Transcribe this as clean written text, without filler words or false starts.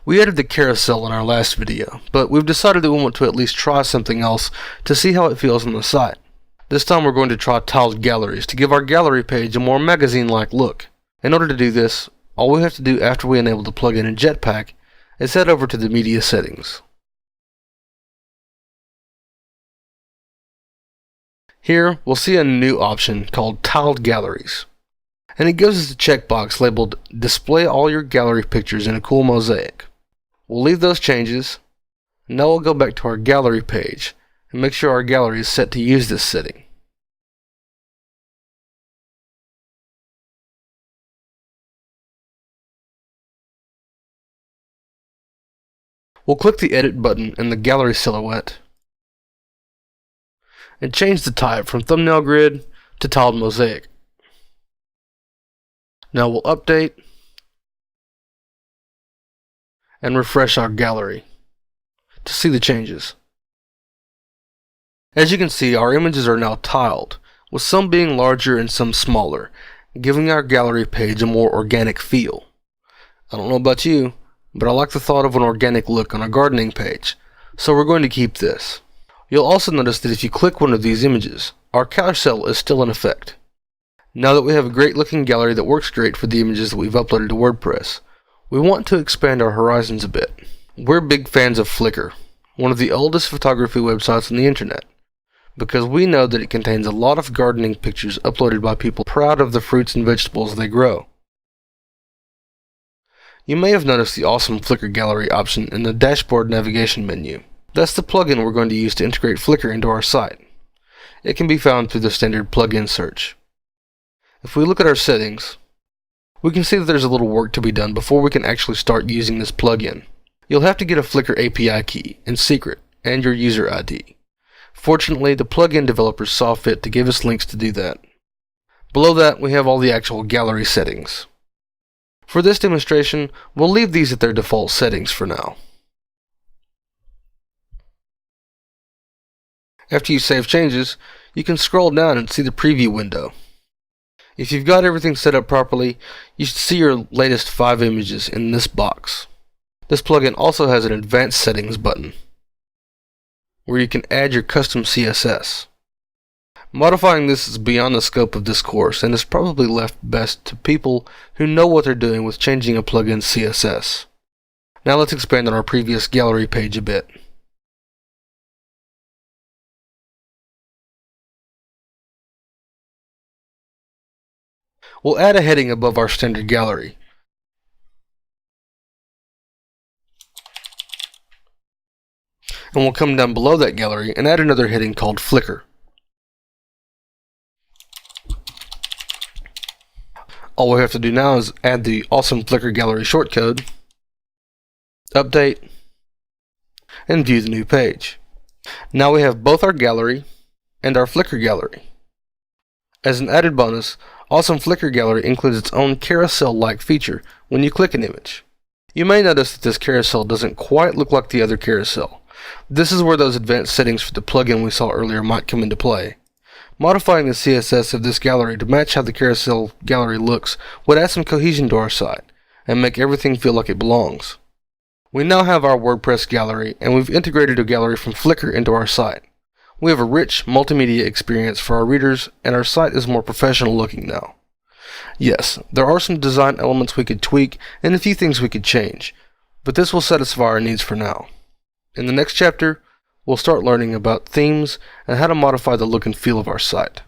We added the carousel in our last video, but we've decided that we want to at least try something else to see how it feels on the site. This time we're going to try tiled galleries to give our gallery page a more magazine-like look. In order to do this, all we have to do after we enable the plugin in Jetpack is head over to the media settings. Here we'll see a new option called tiled galleries, and it gives us a checkbox labeled display all your gallery pictures in a cool mosaic. We'll leave those changes. Now we'll go back to our gallery page and make sure our gallery is set to use this setting. We'll click the edit button in the gallery silhouette and change the type from thumbnail grid to tiled mosaic. Now we'll update and refresh our gallery to see the changes. As you can see, our images are now tiled, with some being larger and some smaller, giving our gallery page a more organic feel. I don't know about you, but I like the thought of an organic look on a gardening page, so we're going to keep this. You'll also notice that if you click one of these images, our carousel is still in effect. Now that we have a great looking gallery that works great for the images that we've uploaded to WordPress, we want to expand our horizons a bit. We're big fans of Flickr, one of the oldest photography websites on the internet, because we know that it contains a lot of gardening pictures uploaded by people proud of the fruits and vegetables they grow. You may have noticed the awesome Flickr gallery option in the dashboard navigation menu. That's the plugin we're going to use to integrate Flickr into our site. It can be found through the standard plugin search. If we look at our settings, we can see that there's a little work to be done before we can actually start using this plugin. You'll have to get a Flickr API key in secret and your user ID. Fortunately, the plugin developers saw fit to give us links to do that. Below that, we have all the actual gallery settings. For this demonstration, we'll leave these at their default settings for now. After you save changes, you can scroll down and see the preview window. If you've got everything set up properly, you should see your latest 5 images in this box. This plugin also has an advanced settings button, where you can add your custom CSS. Modifying this is beyond the scope of this course and is probably left best to people who know what they're doing with changing a plugin's CSS. Now let's expand on our previous gallery page a bit. We'll add a heading above our standard gallery. And we'll come down below that gallery and add another heading called Flickr. All we have to do now is add the awesome Flickr gallery shortcode, update, and view the new page. Now we have both our gallery and our Flickr gallery. As an added bonus, Awesome Flickr Gallery includes its own carousel-like feature when you click an image. You may notice that this carousel doesn't quite look like the other carousel. This is where those advanced settings for the plugin we saw earlier might come into play. Modifying the CSS of this gallery to match how the carousel gallery looks would add some cohesion to our site and make everything feel like it belongs. We now have our WordPress gallery, and we've integrated a gallery from Flickr into our site. We have a rich multimedia experience for our readers, and our site is more professional looking now. Yes, there are some design elements we could tweak and a few things we could change, but this will satisfy our needs for now. In the next chapter, we'll start learning about themes and how to modify the look and feel of our site.